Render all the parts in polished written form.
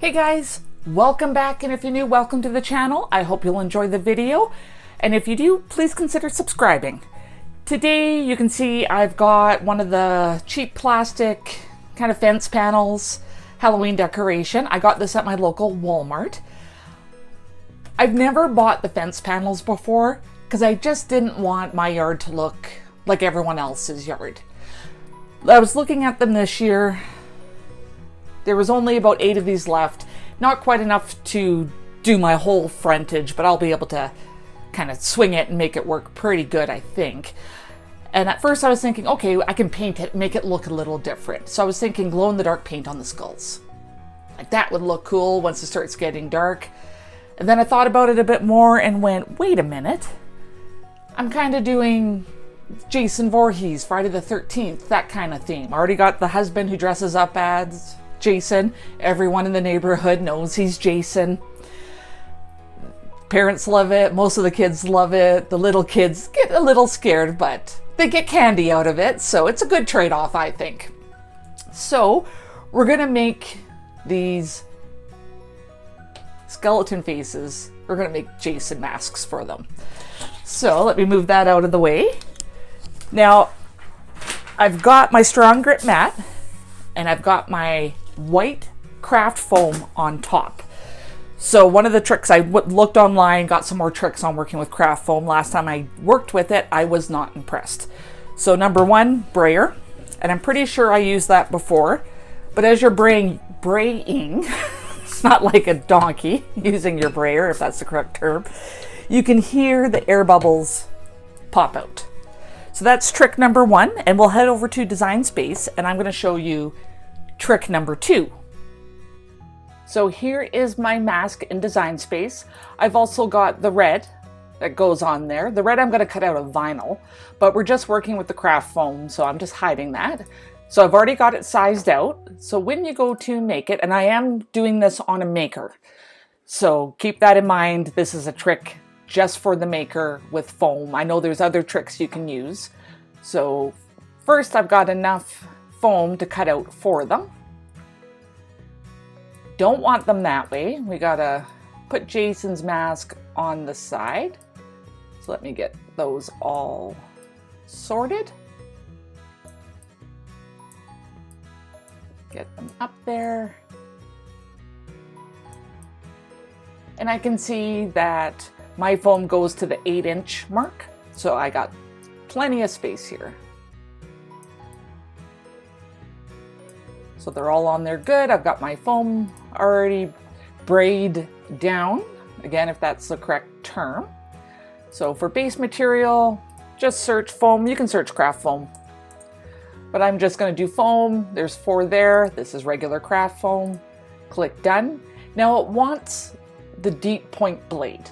Hey guys, welcome back, and if you're new, welcome to the channel. I hope you'll enjoy the video, and if you do, please consider subscribing. Today you can see I've got one of the cheap plastic kind of fence panels, Halloween decoration. I got this at my local Walmart. I've never bought the fence panels before because I just didn't want my yard to look like everyone else's yard. I was looking at them this year. There was only about 8 of these left. Not quite enough to do my whole frontage, but I'll be able to kind of swing it and make it work pretty good, I think. And at first I was thinking, okay, I can paint it, make it look a little different. So I was thinking glow-in-the-dark paint on the skulls. Like that would look cool once it starts getting dark. And then I thought about it a bit more and went, wait a minute. I'm kind of doing Jason Voorhees, Friday the 13th, that kind of theme. I already got the husband who dresses up as Jason. Everyone in the neighborhood knows he's Jason. Parents love it. Most of the kids love it. The little kids get a little scared, but they get candy out of it. So it's a good trade-off, I think. So we're going to make these skeleton faces. We're going to make Jason masks for them. So let me move that out of the way. Now, I've got my strong grip mat and I've got my white craft foam on top. So one of the tricks, I looked online, got some more tricks on working with craft foam. Last time I worked with it, I was not impressed. So number one, brayer. And I'm pretty sure I used that before. But as you're braying, it's not like a donkey using your brayer, if that's the correct term, you can hear the air bubbles pop out. So that's trick number one. And we'll head over to Design Space and I'm going to show you trick number two. So here is my mask in Design Space. I've also got the red that goes on there. The red I'm going to cut out of vinyl, but we're just working with the craft foam, so I'm just hiding that. So I've already got it sized out. So when you go to make it, and I am doing this on a maker, so keep that in mind. This is a trick just for the maker with foam. I know there's other tricks you can use. So first I've got enough foam to cut out for them. Don't want them that way. We gotta put Jason's mask on the side. So let me get those all sorted. Get them up there. And I can see that my foam goes to the 8-inch mark. So I got plenty of space here. So they're all on there good. I've got my foam already brayed down, again, if that's the correct term. So for base material, just search foam. You can search craft foam, but I'm just going to do foam. There's 4 there. This is regular craft foam. Click done. Now it wants the deep point blade,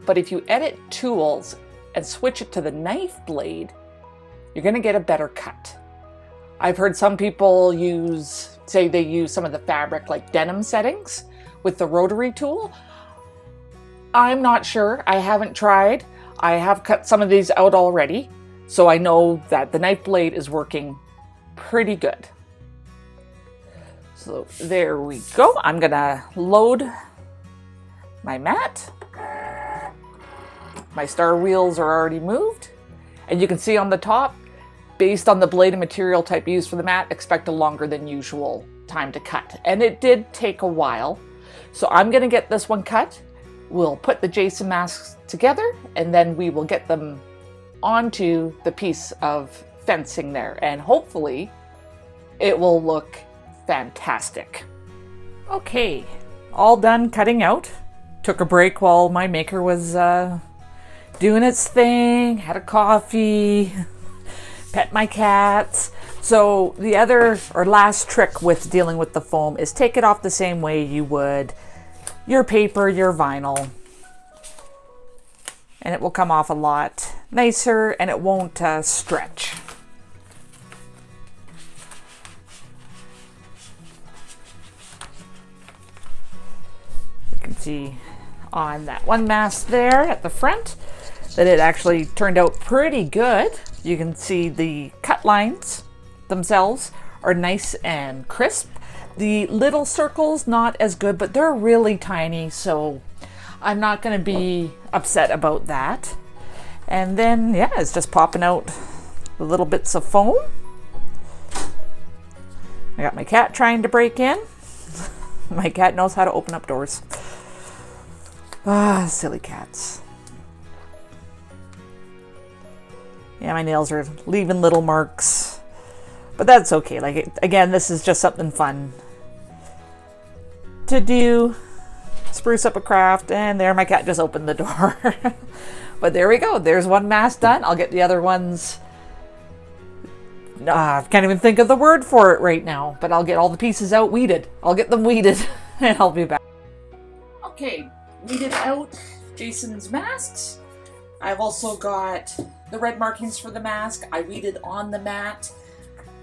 but if you edit tools and switch it to the knife blade, you're going to get a better cut. I've heard some people say they use some of the fabric like denim settings with the rotary tool. I'm not sure. I haven't tried. I have cut some of these out already, so I know that the knife blade is working pretty good. So there we go. I'm gonna load my mat. My star wheels are already moved, and you can see on the top, based on the blade and material type used for the mat, expect a longer than usual time to cut. And it did take a while. So I'm gonna get this one cut. We'll put the Jason masks together and then we will get them onto the piece of fencing there. And hopefully it will look fantastic. Okay, all done cutting out. Took a break while my maker was doing its thing, had a coffee, pet my cats. So the other or last trick with dealing with the foam is take it off the same way you would your paper, your vinyl. And it will come off a lot nicer and it won't stretch. You can see on that one mask there at the front that it actually turned out pretty good. You can see the cut lines themselves are nice and crisp. The little circles, not as good, but they're really tiny, so I'm not going to be upset about that. And then, yeah, it's just popping out the little bits of foam. I got my cat trying to break in. My cat knows how to open up doors. Ah, silly cats. Yeah, my nails are leaving little marks, but that's okay. Like, again, this is just something fun to do, spruce up a craft, and there my cat just opened the door. But there we go. There's one mask done. I'll get the other ones. I can't even think of the word for it right now, but I'll get all the pieces out weeded. I'll get them weeded and I'll be back. Okay, weeded out Jason's masks. I've also got the red markings for the mask. I weeded on the mat.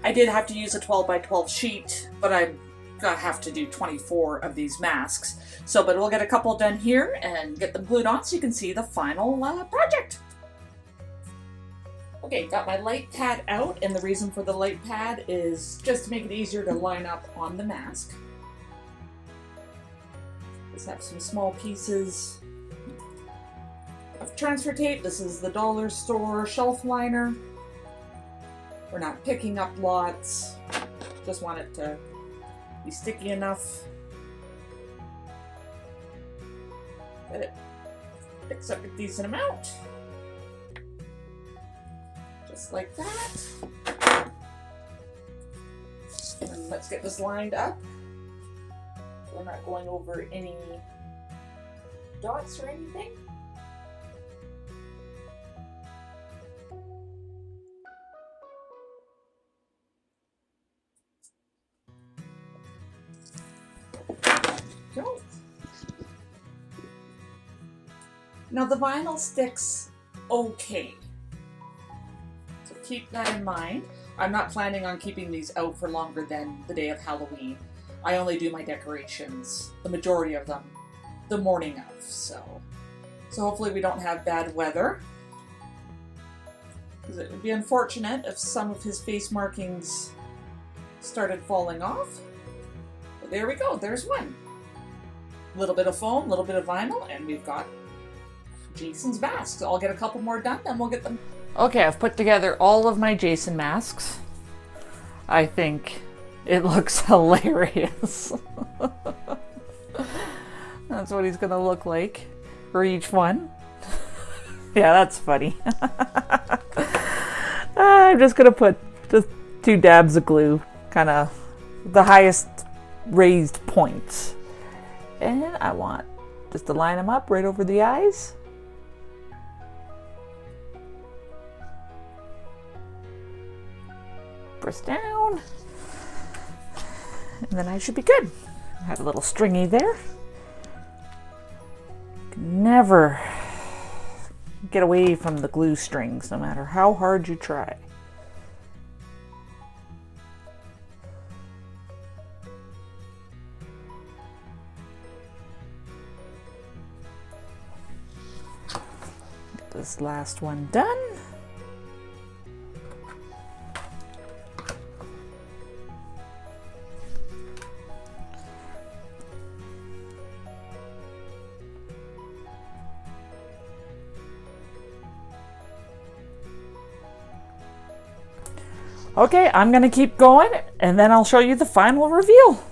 I did have to use a 12 by 12 sheet, but I'm gonna have to do 24 of these masks. So, but we'll get a couple done here and get them glued on so you can see the final project. Okay, got my light pad out, and the reason for the light pad is just to make it easier to line up on the mask. Just have some small pieces of transfer tape. This is the dollar store shelf liner. We're not picking up lots, just want it to be sticky enough that it picks up a decent amount. Just like that. And let's get this lined up. We're not going over any dots or anything. Go. Now the vinyl sticks okay. So keep that in mind. I'm not planning on keeping these out for longer than the day of Halloween. I only do my decorations, the majority of them, the morning of, so hopefully we don't have bad weather. Because it would be unfortunate if some of his face markings started falling off. But there we go, there's one. A little bit of foam, a little bit of vinyl, and we've got Jason's masks. I'll get a couple more done, then we'll get them. Okay, I've put together all of my Jason masks. I think it looks hilarious. That's what he's gonna look like for each one. Yeah, that's funny. I'm just gonna put just 2 dabs of glue, kind of the highest raised points. And I want just to line them up right over the eyes. Press down. And then I should be good. I have a little stringy there. Can never get away from the glue strings, no matter how hard you try. Get this last one done. Okay, I'm gonna keep going and then I'll show you the final reveal.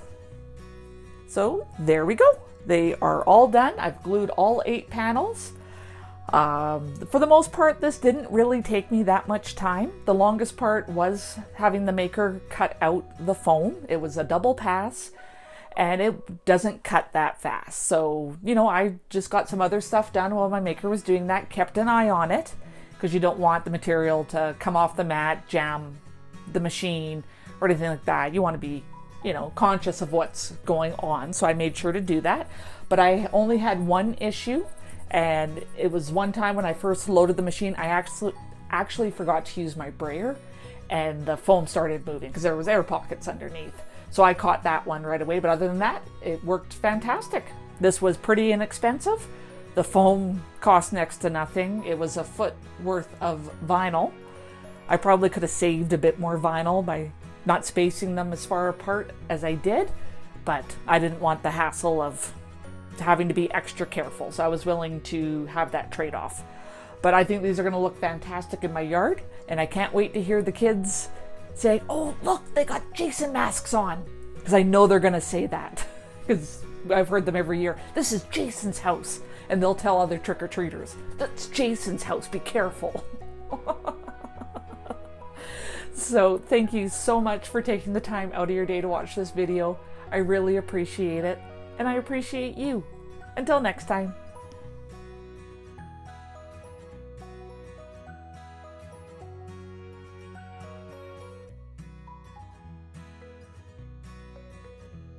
So there we go. They are all done. I've glued all 8 panels. For the most part, this didn't really take me that much time. The longest part was having the maker cut out the foam. It was a double pass and it doesn't cut that fast. So, you know, I just got some other stuff done while my maker was doing that, kept an eye on it because you don't want the material to come off the mat, jam the machine or anything like that. You want to be, you know, conscious of what's going on. So I made sure to do that. But I only had one issue, and it was one time when I first loaded the machine, I actually forgot to use my brayer and the foam started moving because there was air pockets underneath. So I caught that one right away. But other than that, it worked fantastic. This was pretty inexpensive. The foam cost next to nothing. It was a foot worth of vinyl. I probably could have saved a bit more vinyl by not spacing them as far apart as I did, but I didn't want the hassle of having to be extra careful, so I was willing to have that trade-off. But I think these are going to look fantastic in my yard, and I can't wait to hear the kids say, "Oh, look, they got Jason masks on," because I know they're going to say that, because I've heard them every year. "This is Jason's house," and they'll tell other trick-or-treaters, "That's Jason's house, be careful." So thank you so much for taking the time out of your day to watch this video. I really appreciate it, and I appreciate you. Until next time.